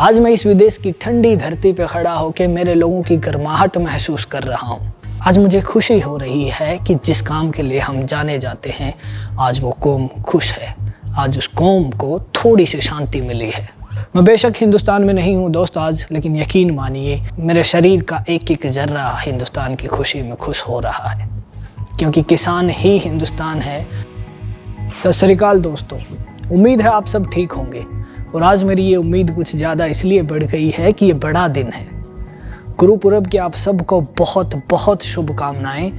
आज मैं इस विदेश की ठंडी धरती पर खड़ा होकर मेरे लोगों की गर्माहट महसूस कर रहा हूँ। आज मुझे खुशी हो रही है कि जिस काम के लिए हम जाने जाते हैं, आज वो कौम खुश है। आज उस कौम को थोड़ी सी शांति मिली है। मैं बेशक हिंदुस्तान में नहीं हूँ दोस्त आज, लेकिन यकीन मानिए मेरे शरीर का एक एक जर्रा हिंदुस्तान की खुशी में खुश हो रहा है, क्योंकि किसान ही हिंदुस्तान है। सत श्री अकाल दोस्तों, उम्मीद है आप सब ठीक होंगे। और आज मेरी ये उम्मीद कुछ ज़्यादा इसलिए बढ़ गई है कि ये बड़ा दिन है। गुरुपुरब की आप सबको बहुत बहुत शुभकामनाएं,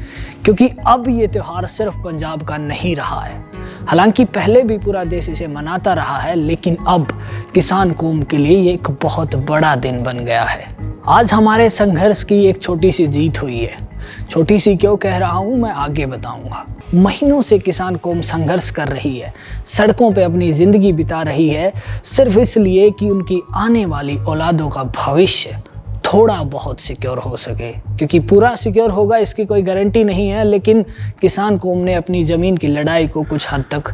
क्योंकि अब ये त्यौहार सिर्फ पंजाब का नहीं रहा है। हालांकि पहले भी पूरा देश इसे मनाता रहा है, लेकिन अब किसान कौम के लिए ये एक बहुत बड़ा दिन बन गया है। आज हमारे संघर्ष की एक छोटी सी जीत हुई है। छोटी सी क्यों कह रहा हूँ, मैं आगे बताऊंगा। महीनों से किसान कौम संघर्ष कर रही है, सड़कों पे अपनी ज़िंदगी बिता रही है, सिर्फ इसलिए कि उनकी आने वाली औलादों का भविष्य थोड़ा बहुत सिक्योर हो सके। क्योंकि पूरा सिक्योर होगा इसकी कोई गारंटी नहीं है, लेकिन किसान कौम ने अपनी ज़मीन की लड़ाई को कुछ हद तक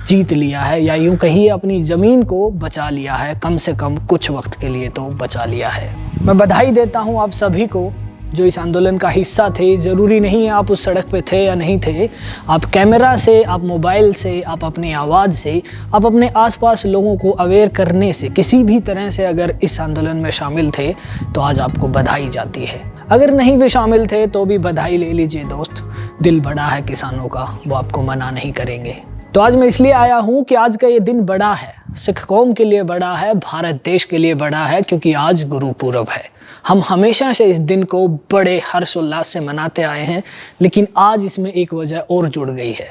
जीत लिया है, या यूँ कहिए अपनी ज़मीन को बचा लिया है। कम से कम कुछ वक्त के लिए तो बचा लिया है। मैं बधाई देता हूँ आप सभी को जो इस आंदोलन का हिस्सा थे। ज़रूरी नहीं है आप उस सड़क पे थे या नहीं थे। आप कैमरा से, आप मोबाइल से, आप अपनी आवाज़ से, आप अपने आसपास लोगों को अवेयर करने से, किसी भी तरह से अगर इस आंदोलन में शामिल थे तो आज आपको बधाई जाती है। अगर नहीं भी शामिल थे तो भी बधाई ले लीजिए दोस्त। दिल बड़ा है किसानों का, वो आपको मना नहीं करेंगे। तो आज मैं इसलिए आया हूँ कि आज का ये दिन बड़ा है, सिख कौम के लिए बड़ा है, भारत देश के लिए बड़ा है, क्योंकि आज गुरुपुरब है। हम हमेशा से इस दिन को बड़े हर्षोल्लास से मनाते आए हैं, लेकिन आज इसमें एक वजह और जुड़ गई है।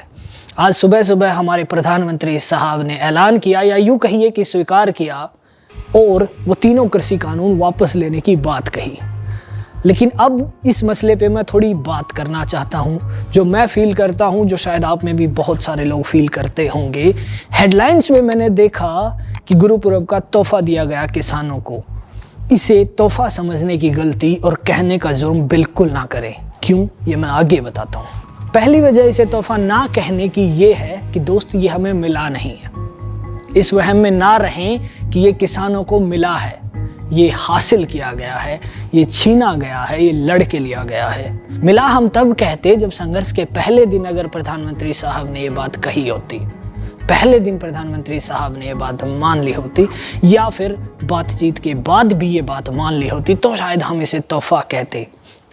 आज सुबह सुबह हमारे प्रधानमंत्री साहब ने ऐलान किया, या यूँ कहिए कि स्वीकार किया, और वो तीनों कृषि कानून वापस लेने की बात कही। लेकिन अब इस मसले पे मैं थोड़ी बात करना चाहता हूँ, जो मैं फील करता हूँ, जो शायद आप में भी बहुत सारे लोग फील करते होंगे। हेडलाइंस में मैंने देखा कि गुरुपुरब का तोहफा दिया गया किसानों को। इसे तोहफा समझने की गलती और कहने का जुर्म बिल्कुल ना करें। क्यों, ये मैं आगे बताता हूँ। पहली वजह इसे तोहफा ना कहने की ये है कि दोस्त ये हमें मिला नहीं है। इस वहम में ना रहें कि ये किसानों को मिला है, ये हासिल किया गया है, ये छीना गया है, ये लड़ के लिया गया है। मिला हम तब कहते जब संघर्ष के पहले दिन अगर प्रधानमंत्री साहब ने ये बात कही होती, पहले दिन प्रधानमंत्री साहब ने ये बात मान ली होती, या फिर बातचीत के बाद भी ये बात मान ली होती, तो शायद हम इसे तोहफा कहते।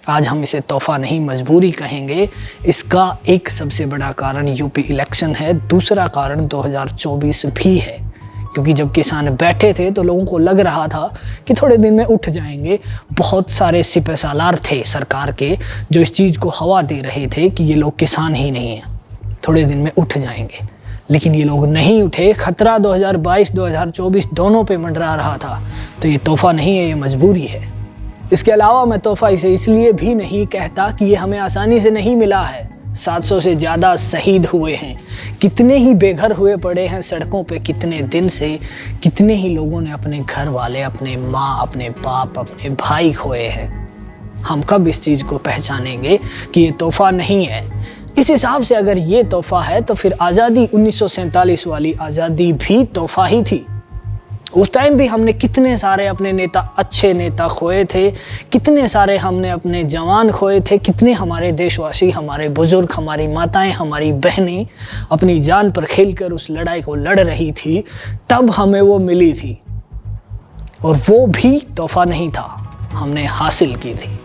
आज हम इसे तोहफा नहीं मजबूरी कहेंगे। इसका एक सबसे बड़ा कारण यूपी इलेक्शन है, दूसरा कारण 2024 भी है। क्योंकि जब किसान बैठे थे तो लोगों को लग रहा था कि थोड़े दिन में उठ जाएंगे। बहुत सारे सिपहसालार थे सरकार के जो इस चीज़ को हवा दे रहे थे कि ये लोग किसान ही नहीं हैं, थोड़े दिन में उठ जाएंगे। लेकिन ये लोग नहीं उठे। खतरा 2022-2024 दोनों पे मंडरा रहा था। तो ये तोहफा नहीं है, ये मजबूरी है। इसके अलावा मैं तोहफा इसे इसलिए भी नहीं कहता कि ये हमें आसानी से नहीं मिला है। 700 से ज़्यादा शहीद हुए हैं, कितने ही बेघर हुए पड़े हैं सड़कों पे कितने दिन से, कितने ही लोगों ने अपने घर वाले, अपने माँ, अपने बाप, अपने भाई खोए हैं। हम कब इस चीज़ को पहचानेंगे कि ये तोहफा नहीं है? इस हिसाब से अगर ये तोहफा है तो फिर आज़ादी 1947 वाली आज़ादी भी तोहफा ही थी। उस टाइम भी हमने कितने सारे अपने नेता, अच्छे नेता खोए थे, कितने सारे हमने अपने जवान खोए थे, कितने हमारे देशवासी, हमारे बुजुर्ग, हमारी माताएं, हमारी बहनें अपनी जान पर खेलकर उस लड़ाई को लड़ रही थी। तब हमें वो मिली थी, और वो भी तोहफा नहीं था, हमने हासिल की थी।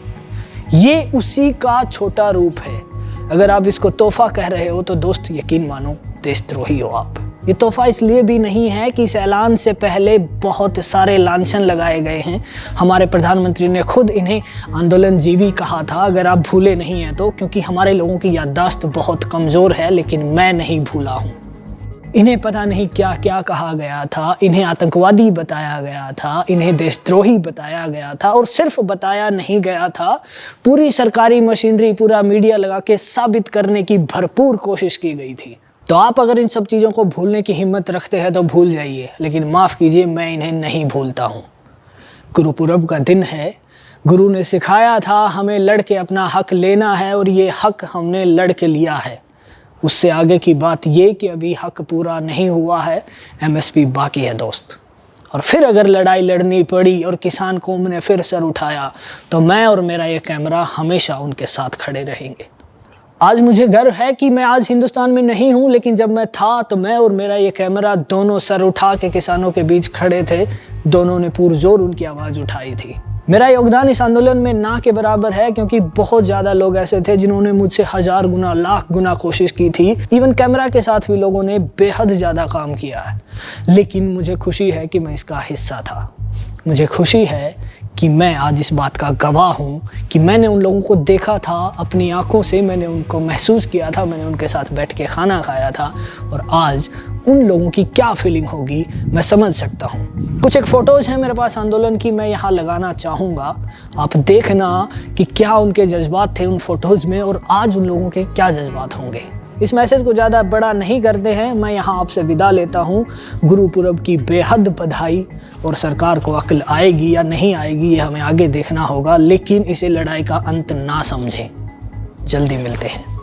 ये उसी का छोटा रूप है। अगर आप इसको तोहफा कह रहे हो तो दोस्त यकीन मानो देशद्रोही हो आप। ये तोहफा इसलिए भी नहीं है कि इस ऐलान से पहले बहुत सारे लांछन लगाए गए हैं। हमारे प्रधानमंत्री ने खुद इन्हें आंदोलन जीवी कहा था, अगर आप भूले नहीं हैं तो, क्योंकि हमारे लोगों की याददाश्त बहुत कमज़ोर है। लेकिन मैं नहीं भूला हूँ। इन्हें पता नहीं क्या क्या कहा गया था, इन्हें आतंकवादी बताया गया था, इन्हें देशद्रोही बताया गया था, और सिर्फ बताया नहीं गया था, पूरी सरकारी मशीनरी, पूरा मीडिया लगा के साबित करने की भरपूर कोशिश की गई थी। तो आप अगर इन सब चीज़ों को भूलने की हिम्मत रखते हैं तो भूल जाइए, लेकिन माफ़ कीजिए, मैं इन्हें नहीं भूलता हूँ। गुरुपुरब का दिन है। गुरु ने सिखाया था हमें लड़ के अपना हक लेना है, और ये हक हमने लड़ के लिया है। उससे आगे की बात ये कि अभी हक पूरा नहीं हुआ है, MSP बाकी है दोस्त। और फिर अगर लड़ाई लड़नी पड़ी और किसान कौम ने फिर सर उठाया तो मैं और मेरा ये कैमरा हमेशा उनके साथ खड़े रहेंगे। आज मुझे गर्व है कि मैं आज हिंदुस्तान में नहीं हूँ, लेकिन जब मैं था तो मैं और मेरा ये कैमरा दोनों सर उठा के किसानों के बीच खड़े थे। दोनों ने पुरजोर उनकी आवाज़ उठाई थी। मेरा योगदान इस आंदोलन में ना के बराबर है, क्योंकि बहुत ज़्यादा लोग ऐसे थे जिन्होंने मुझसे 1000 गुना, लाख गुना कोशिश की थी। इवन कैमरा के साथ भी लोगों ने बेहद ज़्यादा काम किया है, लेकिन मुझे खुशी है कि मैं इसका हिस्सा था। मुझे खुशी है कि मैं आज इस बात का गवाह हूँ कि मैंने उन लोगों को देखा था अपनी आंखों से, मैंने उनको महसूस किया था, मैंने उनके साथ बैठ के खाना खाया था, और आज उन लोगों की क्या फीलिंग होगी मैं समझ सकता हूँ। कुछ एक फ़ोटोज़ हैं मेरे पास आंदोलन की, मैं यहाँ लगाना चाहूँगा। आप देखना कि क्या उनके जज्बात थे उन फ़ोटोज़ में और आज उन लोगों के क्या जज्बात होंगे। इस मैसेज को ज़्यादा बड़ा नहीं करते हैं, मैं यहाँ आपसे विदा लेता हूँ। गुरुपुरब की बेहद बधाई। और सरकार को अक्ल आएगी या नहीं आएगी ये हमें आगे देखना होगा, लेकिन इसे लड़ाई का अंत ना समझें। जल्दी मिलते हैं।